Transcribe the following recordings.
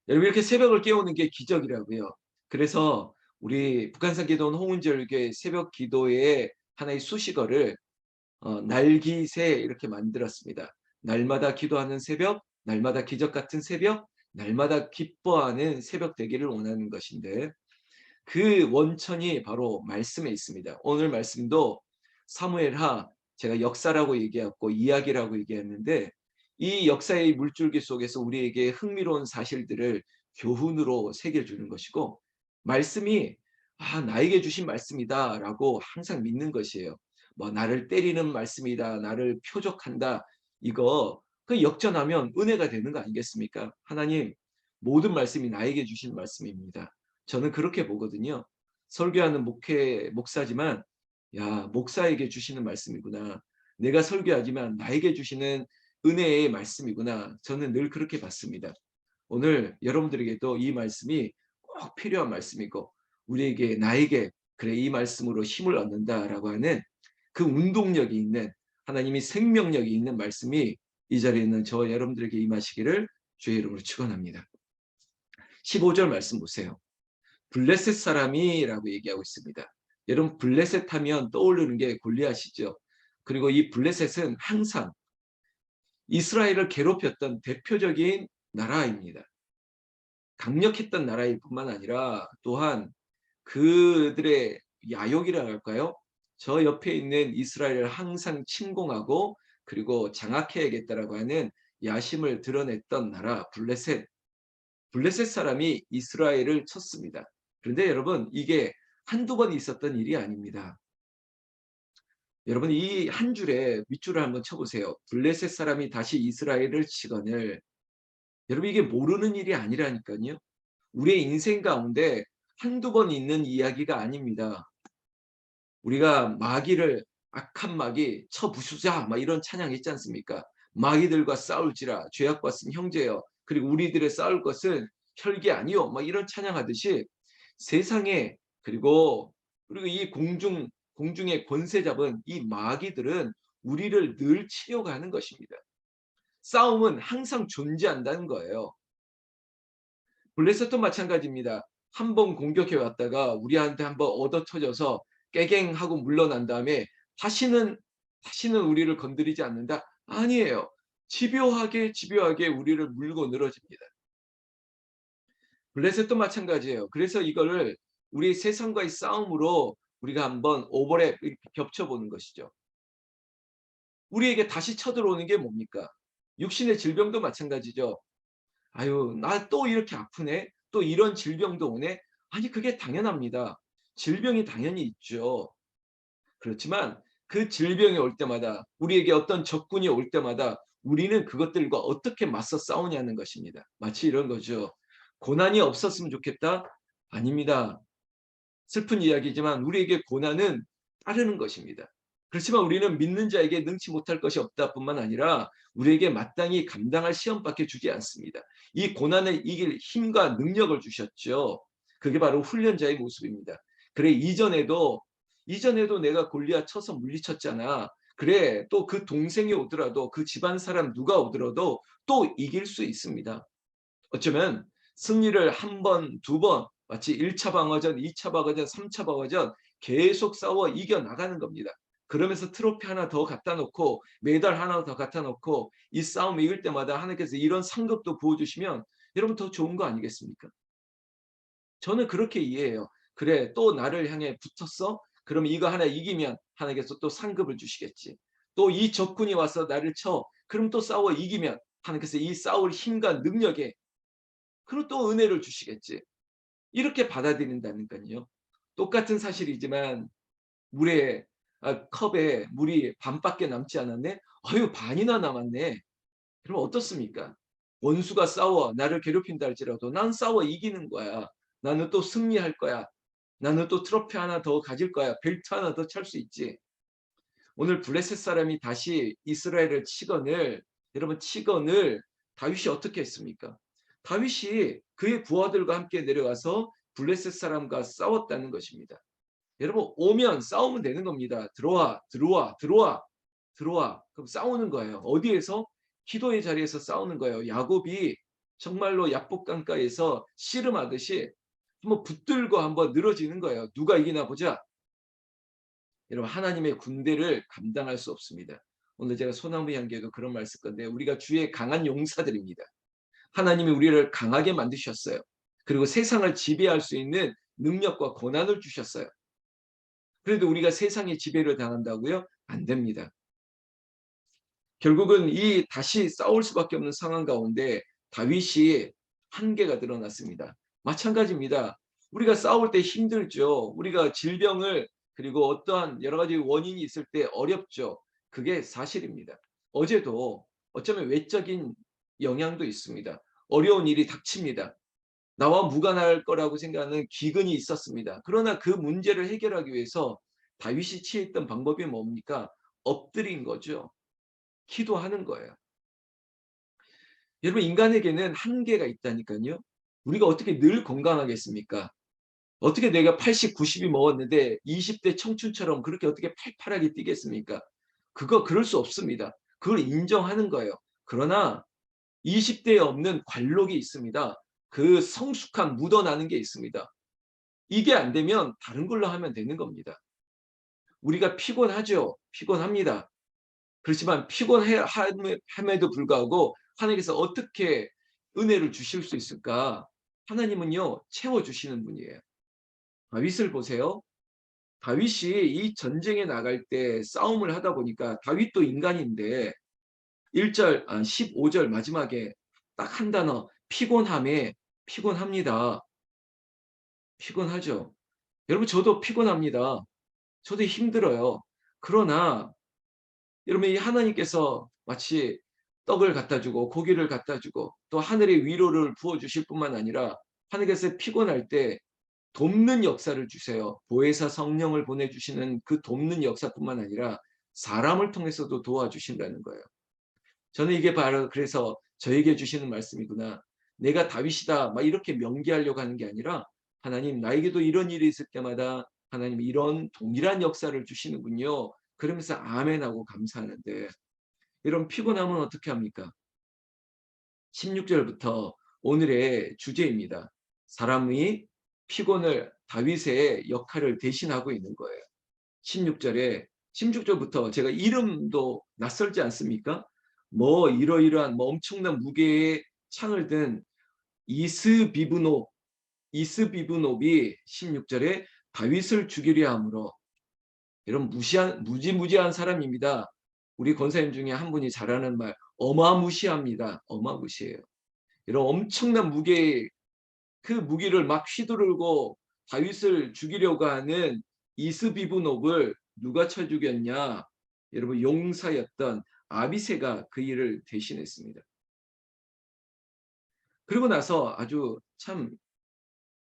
여러분 이렇게 새벽을 깨우는 게 기적이라고요. 그래서 우리 북한산 기도원 홍은절교회 새벽 기도의 하나의 수식어를 날기새 이렇게 만들었습니다. 날마다 기도하는 새벽, 날마다 기적 같은 새벽, 날마다 기뻐하는 새벽 되기를 원하는 것인데 그 원천이 바로 말씀에 있습니다. 오늘 말씀도 사무엘하 제가 역사라고 얘기했고 이야기라고 얘기했는데 이 역사의 물줄기 속에서 우리에게 흥미로운 사실들을 교훈으로 새겨주는 것이고 말씀이 나에게 주신 말씀이다라고 항상 믿는 것이에요. 뭐 나를 때리는 말씀이다, 나를 표적한다 이거 그 역전하면 은혜가 되는 거 아니겠습니까? 하나님 모든 말씀이 나에게 주신 말씀입니다. 저는 그렇게 보거든요. 설교하는 목사지만 야 목사에게 주시는 말씀이구나. 내가 설교하지만 나에게 주시는 은혜의 말씀이구나. 저는 늘 그렇게 봤습니다. 오늘 여러분들에게도 이 말씀이 꼭 필요한 말씀이고 우리에게 나에게 그래 이 말씀으로 힘을 얻는다라고 하는 그 운동력이 있는 하나님이 생명력이 있는 말씀이 이 자리에 있는 저와 여러분들에게 임하시기를 주의 이름으로 축원합니다. 15절 말씀 보세요. 블레셋 사람이라고 얘기하고 있습니다. 여러분 블레셋 하면 떠오르는 게 골리앗이죠. 그리고 이 블레셋은 항상 이스라엘을 괴롭혔던 대표적인 나라입니다. 강력했던 나라일 뿐만 아니라 또한 그들의 야욕이라 할까요? 저 옆에 있는 이스라엘을 항상 침공하고 그리고 장악해야겠다라고 하는 야심을 드러냈던 나라 블레셋. 블레셋 사람이 이스라엘을 쳤습니다. 그런데 여러분 이게 한두 번 있었던 일이 아닙니다. 여러분 이 한 줄에 밑줄을 한번 쳐보세요. 블레셋 사람이 다시 이스라엘을 치거늘. 여러분 이게 모르는 일이 아니라니까요. 우리의 인생 가운데 한두 번 있는 이야기가 아닙니다. 우리가 마귀를 악한 마귀 쳐부수자 막 이런 찬양 있지 않습니까? 마귀들과 싸울지라 죄악과 쓴 형제여 그리고 우리들의 싸울 것은 혈기 아니요 막 이런 찬양하듯이 세상에 그리고 이 공중의 권세 잡은 이 마귀들은 우리를 늘 치려고 하는 것입니다. 싸움은 항상 존재한다는 거예요. 블레셋도 마찬가지입니다. 한 번 공격해 왔다가 우리한테 한번 얻어 터져서 깨갱하고 물러난 다음에 다시는 우리를 건드리지 않는다? 아니에요. 집요하게 우리를 물고 늘어집니다. 블레셋도 마찬가지예요. 그래서 이거를 우리 세상과의 싸움으로 우리가 한번 오버랩 이렇게 겹쳐보는 것이죠. 우리에게 다시 쳐들어오는 게 뭡니까? 육신의 질병도 마찬가지죠. 아유, 나 또 이렇게 아프네? 또 이런 질병도 오네? 아니, 그게 당연합니다. 질병이 당연히 있죠. 그렇지만 그 질병이 올 때마다 우리에게 어떤 적군이 올 때마다 우리는 그것들과 어떻게 맞서 싸우냐는 것입니다. 마치 이런 거죠. 고난이 없었으면 좋겠다? 아닙니다. 슬픈 이야기지만 우리에게 고난은 따르는 것입니다. 그렇지만 우리는 믿는 자에게 능치 못할 것이 없다 뿐만 아니라 우리에게 마땅히 감당할 시험밖에 주지 않습니다. 이 고난을 이길 힘과 능력을 주셨죠. 그게 바로 훈련자의 모습입니다. 그래 이전에도 내가 골리앗 쳐서 물리쳤잖아. 그래 또 그 동생이 오더라도 그 집안 사람 누가 오더라도 또 이길 수 있습니다. 어쩌면 승리를 한 번, 두 번 마치 1차 방어전, 2차 방어전, 3차 방어전 계속 싸워 이겨 나가는 겁니다. 그러면서 트로피 하나 더 갖다 놓고 메달 하나 더 갖다 놓고 이 싸움 이길 때마다 하나님께서 이런 상급도 부어주시면 여러분 더 좋은 거 아니겠습니까? 저는 그렇게 이해해요. 그래 또 나를 향해 붙었어? 그럼 이거 하나 이기면 하나님께서 또 상급을 주시겠지. 또 이 적군이 와서 나를 쳐. 그럼 또 싸워 이기면 하나님께서 이 싸울 힘과 능력에 그리고 또 은혜를 주시겠지. 이렇게 받아들인다니까요. 똑같은 사실이지만 물에 컵에 물이 반밖에 남지 않았네. 아유 반이나 남았네. 그럼 어떻습니까? 원수가 싸워 나를 괴롭힌다 할지라도 난 싸워 이기는 거야. 나는 또 승리할 거야. 나는 또 트로피 하나 더 가질 거야. 벨트 하나 더 찰 수 있지. 오늘 블레셋 사람이 다시 이스라엘을 치거늘 여러분 치거늘 다윗이 어떻게 했습니까? 다윗이 그의 부하들과 함께 내려가서 블레셋 사람과 싸웠다는 것입니다. 여러분 오면 싸우면 되는 겁니다. 들어와 들어와 들어와 들어와 그럼 싸우는 거예요. 어디에서? 기도의 자리에서 싸우는 거예요. 야곱이 정말로 약복강가에서 씨름하듯이 한번 붙들고 한번 늘어지는 거예요. 누가 이기나 보자. 여러분 하나님의 군대를 감당할 수 없습니다. 오늘 제가 소나무 향기에도 그런 말 쓸 건데 우리가 주의 강한 용사들입니다. 하나님이 우리를 강하게 만드셨어요. 그리고 세상을 지배할 수 있는 능력과 권한을 주셨어요. 그래도 우리가 세상의 지배를 당한다고요? 안 됩니다. 결국은 이 다시 싸울 수밖에 없는 상황 가운데 다윗이 한계가 드러났습니다. 마찬가지입니다. 우리가 싸울 때 힘들죠. 우리가 질병을 그리고 어떠한 여러 가지 원인이 있을 때 어렵죠. 그게 사실입니다. 어제도 어쩌면 외적인 영향도 있습니다. 어려운 일이 닥칩니다. 나와 무관할 거라고 생각하는 기근이 있었습니다. 그러나 그 문제를 해결하기 위해서 다윗이 취했던 방법이 뭡니까? 엎드린 거죠. 기도하는 거예요. 여러분 인간에게는 한계가 있다니까요. 우리가 어떻게 늘 건강하겠습니까? 어떻게 내가 80, 90이 먹었는데 20대 청춘처럼 그렇게 어떻게 팔팔하게 뛰겠습니까? 그럴 수 없습니다. 그걸 인정하는 거예요. 그러나 20대에 없는 관록이 있습니다. 그 성숙함 묻어나는 게 있습니다. 이게 안 되면 다른 걸로 하면 되는 겁니다. 우리가 피곤하죠. 피곤합니다. 그렇지만 피곤함에도 불구하고 하나님께서 어떻게 은혜를 주실 수 있을까? 하나님은요, 채워주시는 분이에요. 다윗을 보세요. 다윗이 이 전쟁에 나갈 때 싸움을 하다 보니까 다윗도 인간인데 15절 마지막에 딱 한 단어 피곤함에 피곤합니다. 피곤하죠. 여러분 저도 피곤합니다. 저도 힘들어요. 그러나 여러분 이 하나님께서 마치 떡을 갖다 주고 고기를 갖다 주고 또 하늘의 위로를 부어 주실 뿐만 아니라 하나님께서 피곤할 때 돕는 역사를 주세요. 보혜사 성령을 보내주시는 그 돕는 역사뿐만 아니라 사람을 통해서도 도와주신다는 거예요. 저는 이게 바로 그래서 저에게 주시는 말씀이구나. 내가 다윗이다 막 이렇게 명기하려고 하는 게 아니라 하나님 나에게도 이런 일이 있을 때마다 하나님 이런 동일한 역사를 주시는군요. 그러면서 아멘하고 감사하는데 이런 피곤함은 어떻게 합니까? 16절부터 오늘의 주제입니다. 사람이 피곤을 다윗의 역할을 대신하고 있는 거예요. 16절에 16절부터 제가 이름도 낯설지 않습니까? 뭐 이러이러한 뭐 엄청난 무게의 창을 든 이스비브노 이스비브노비 16절에 다윗을 죽이려 함으로 이런 무지무지한 사람입니다. 우리 권사님 중에 한 분이 잘하는 말 어마무시합니다. 어마무시해요. 이런 엄청난 무게의 그 무기를 막 휘두르고 다윗을 죽이려고 하는 이스비브노를 누가 쳐 죽였냐? 여러분 용사였던 아비새가 그 일을 대신했습니다. 그리고 나서 아주 참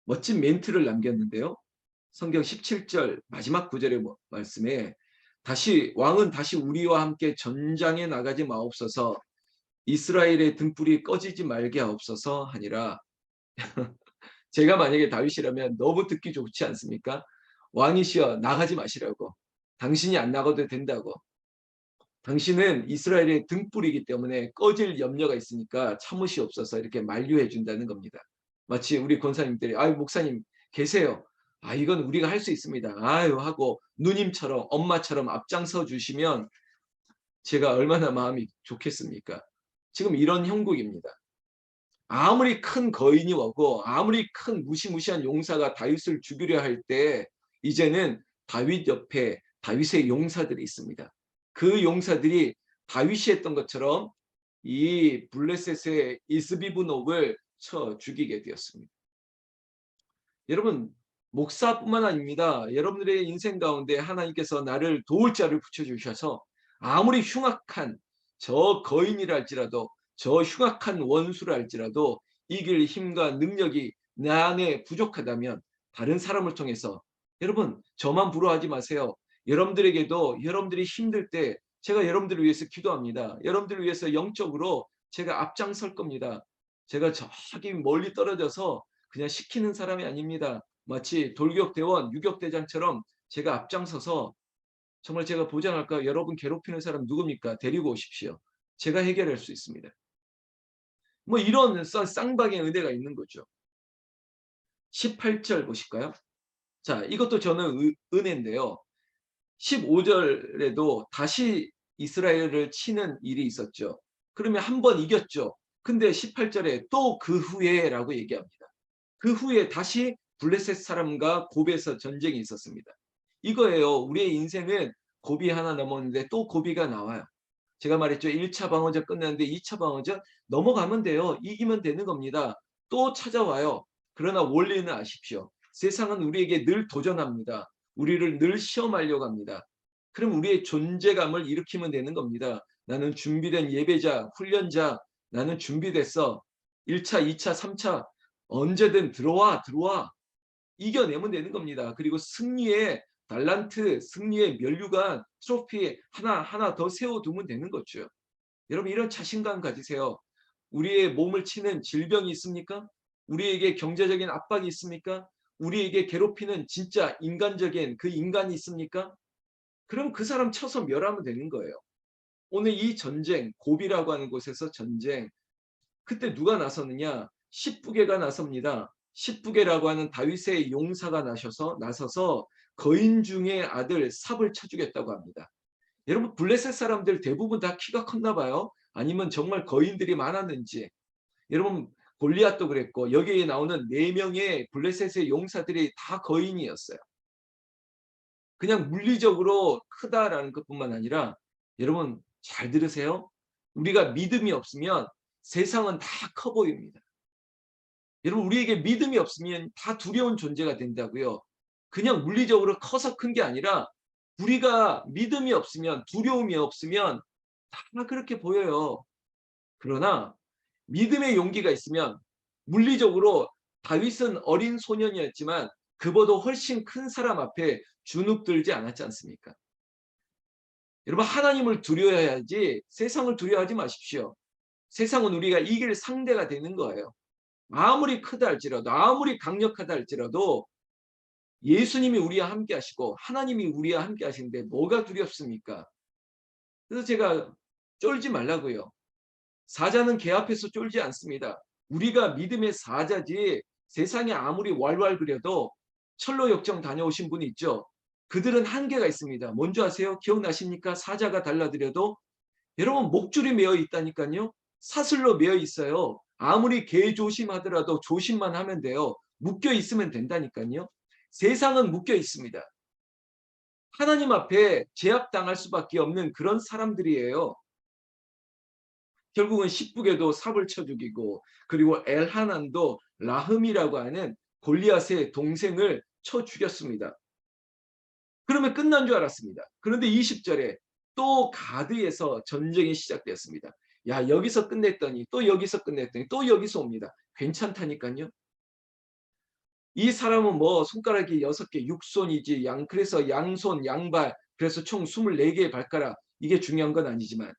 멋진 멘트를 남겼는데요. 성경 17절 마지막 구절의 말씀에 왕은 다시 우리와 함께 전장에 나가지 마옵소서 이스라엘의 등불이 꺼지지 말게 하옵소서 하니라. 제가 만약에 다윗이라면 너무 듣기 좋지 않습니까? 왕이시여 나가지 마시라고. 당신이 안 나가도 된다고. 당신은 이스라엘의 등불이기 때문에 꺼질 염려가 있으니까 참으시옵소서 이렇게 만류해 준다는 겁니다. 마치 우리 권사님들이 아유 목사님 계세요. 아 이건 우리가 할 수 있습니다. 아유 하고 누님처럼 엄마처럼 앞장서 주시면 제가 얼마나 마음이 좋겠습니까? 지금 이런 형국입니다. 아무리 큰 거인이 오고 아무리 큰 무시무시한 용사가 다윗을 죽이려 할 때 이제는 다윗 옆에 다윗의 용사들이 있습니다. 그 용사들이 다윗이 했던 것처럼 이 블레셋의 이스비브노를 쳐 죽이게 되었습니다. 여러분 목사뿐만 아닙니다. 여러분들의 인생 가운데 하나님께서 나를 도울 자를 붙여주셔서 아무리 흉악한 저 거인이랄지라도 저 흉악한 원수랄지라도 이길 힘과 능력이 내 안에 부족하다면 다른 사람을 통해서 여러분 저만 부러워하지 마세요. 여러분들에게도 여러분들이 힘들 때 제가 여러분들을 위해서 기도합니다. 여러분들을 위해서 영적으로 제가 앞장설 겁니다. 제가 저기 멀리 떨어져서 그냥 시키는 사람이 아닙니다. 마치 돌격대원, 유격대장처럼 제가 앞장서서 정말 제가 보장할까? 여러분 괴롭히는 사람 누굽니까? 데리고 오십시오. 제가 해결할 수 있습니다. 뭐 이런 쌍방의 은혜가 있는 거죠. 18절 보실까요? 자, 이것도 저는 은혜인데요. 15절에도 다시 이스라엘을 치는 일이 있었죠. 그러면 한 번 이겼죠. 근데 18절에 또 그 후에라고 얘기합니다. 그 후에 다시 블레셋 사람과 고비에서 전쟁이 있었습니다. 이거예요. 우리의 인생은 고비 하나 넘었는데 또 고비가 나와요. 제가 말했죠. 1차 방어전 끝났는데 2차 방어전 넘어가면 돼요. 이기면 되는 겁니다. 또 찾아와요. 그러나 원리는 아십시오. 세상은 우리에게 늘 도전합니다. 우리를 늘 시험하려고 합니다. 그럼 우리의 존재감을 일으키면 되는 겁니다. 나는 준비된 예배자, 훈련자, 나는 준비됐어. 1차, 2차, 3차 언제든 들어와, 들어와. 이겨내면 되는 겁니다. 그리고 승리의 달란트, 승리의 면류관, 트로피 하나 더 세워두면 되는 거죠. 여러분 이런 자신감 가지세요. 우리의 몸을 치는 질병이 있습니까? 우리에게 경제적인 압박이 있습니까? 우리에게 괴롭히는 진짜 인간적인 그 인간이 있습니까? 그럼 그 사람 쳐서 멸하면 되는 거예요. 오늘 이 전쟁, 고비라고 하는 곳에서 전쟁, 그때 누가 나섰느냐? 십부개가 나섭니다. 십부개라고 하는 다윗의 용사가 나서서 거인 중의 아들 삽을 쳐주겠다고 합니다. 여러분 블레셋 사람들 대부분 다 키가 컸나 봐요. 아니면 정말 거인들이 많았는지. 여러분 골리앗도 그랬고 여기에 나오는 4명의 블레셋의 용사들이 다 거인이었어요. 그냥 물리적으로 크다라는 것뿐만 아니라 여러분 잘 들으세요. 우리가 믿음이 없으면 세상은 다 커 보입니다. 여러분 우리에게 믿음이 없으면 다 두려운 존재가 된다고요. 그냥 물리적으로 커서 큰 게 아니라 우리가 믿음이 없으면 두려움이 없으면 다 그렇게 보여요. 그러나 믿음의 용기가 있으면 물리적으로 다윗은 어린 소년이었지만 그보다 훨씬 큰 사람 앞에 주눅들지 않았지 않습니까? 여러분 하나님을 두려워해야지 세상을 두려워하지 마십시오. 세상은 우리가 이길 상대가 되는 거예요. 아무리 크다 할지라도 아무리 강력하다 할지라도 예수님이 우리와 함께 하시고 하나님이 우리와 함께 하시는데 뭐가 두렵습니까? 그래서 제가 쫄지 말라고요. 사자는 개 앞에서 쫄지 않습니다. 우리가 믿음의 사자지 세상에 아무리 왈왈 그려도 철로 역정 다녀오신 분이 있죠. 그들은 한계가 있습니다. 뭔지 아세요? 기억나십니까? 사자가 달라들여도 여러분 목줄이 매어 있다니까요. 사슬로 매어 있어요. 아무리 개 조심하더라도 조심만 하면 돼요. 묶여 있으면 된다니까요. 세상은 묶여 있습니다. 하나님 앞에 제압당할 수밖에 없는 그런 사람들이에요. 결국은 십북에도 삽을 쳐 죽이고 그리고 엘하난도 라흠이라고 하는 골리앗의 동생을 쳐 죽였습니다. 그러면 끝난 줄 알았습니다. 그런데 20절에 또 가드에서 전쟁이 시작되었습니다. 야 여기서 끝냈더니 또 여기서 끝냈더니 또 여기서 옵니다. 괜찮다니까요. 이 사람은 뭐 손가락이 6개 육손이지 그래서 양손 양발 그래서 총 24개의 발가락 이게 중요한 건 아니지만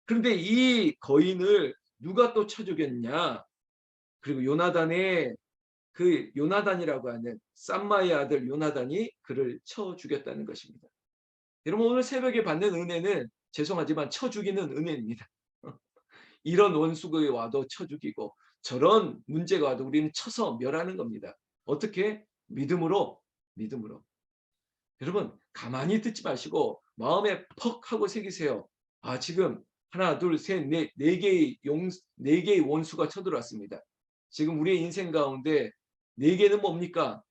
그런데 이 거인을 누가 또 쳐 죽였냐. 그리고 요나단이라고 하는 쌈마의 아들 요나단이 그를 쳐 죽였다는 것입니다. 여러분 오늘 새벽에 받는 은혜는 죄송하지만 쳐 죽이는 은혜입니다. 이런 원수가 와도 쳐 죽이고 저런 문제가 와도 우리는 쳐서 멸하는 겁니다. 어떻게? 믿음으로. 믿음으로. 여러분 가만히 듣지 마시고 마음에 퍽 하고 새기세요. 아 지금 하나 둘셋넷 네 개의 원수가 쳐들어왔습니다. 지금 우리의 인생 가운데 4개는 뭡니까?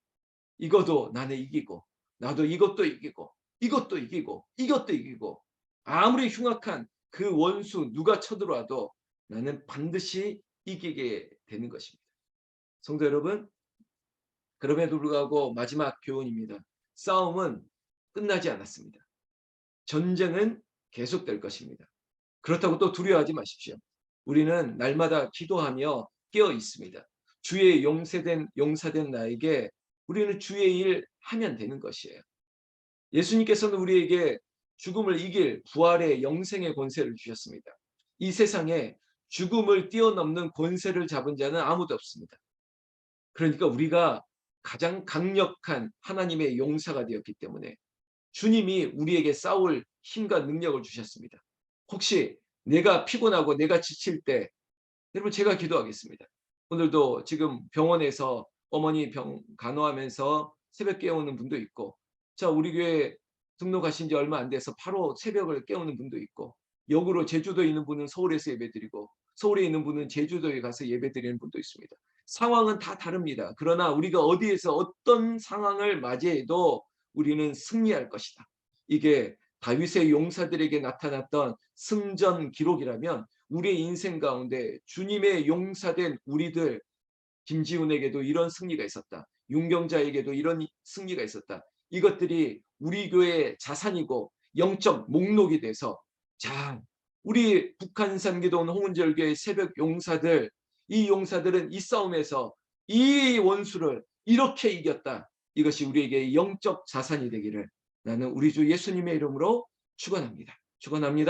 이것도 나는 이기고 나도 이것도 이기고 이것도 이기고 이것도 이기고 아무리 흉악한 그 원수 누가 쳐들어와도 나는 반드시 이기게 되는 것입니다. 성도 여러분 그럼에도 불구하고 마지막 교훈입니다. 싸움은 끝나지 않았습니다. 전쟁은 계속될 것입니다. 그렇다고 또 두려워하지 마십시오. 우리는 날마다 기도하며 깨어 있습니다. 주의 용사된 나에게 우리는 주의 일 하면 되는 것이에요. 예수님께서는 우리에게 죽음을 이길 부활의 영생의 권세를 주셨습니다. 이 세상에 죽음을 뛰어넘는 권세를 잡은 자는 아무도 없습니다. 그러니까 우리가 가장 강력한 하나님의 용사가 되었기 때문에 주님이 우리에게 싸울 힘과 능력을 주셨습니다. 혹시 내가 피곤하고 내가 지칠 때 여러분 제가 기도하겠습니다. 오늘도 지금 병원에서 어머니 병 간호하면서 새벽 깨우는 분도 있고, 자 우리 교회 등록하신 지 얼마 안 돼서 바로 새벽을 깨우는 분도 있고, 역으로 제주도에 있는 분은 서울에서 예배드리고 서울에 있는 분은 제주도에 가서 예배드리는 분도 있습니다. 상황은 다 다릅니다. 그러나 우리가 어디에서 어떤 상황을 맞이해도 우리는 승리할 것이다. 이게 다윗의 용사들에게 나타났던 승전 기록이라면 우리의 인생 가운데 주님의 용사된 우리들, 김지훈에게도 이런 승리가 있었다. 윤경자에게도 이런 승리가 있었다. 이것들이 우리 교회의 자산이고 영적 목록이 돼서, 자, 우리 북한산 기도원 홍은절교의 새벽 용사들, 이 용사들은 이 싸움에서 이 원수를 이렇게 이겼다. 이것이 우리에게 영적 자산이 되기를 나는 우리 주 예수님의 이름으로 축원합니다. 축원합니다.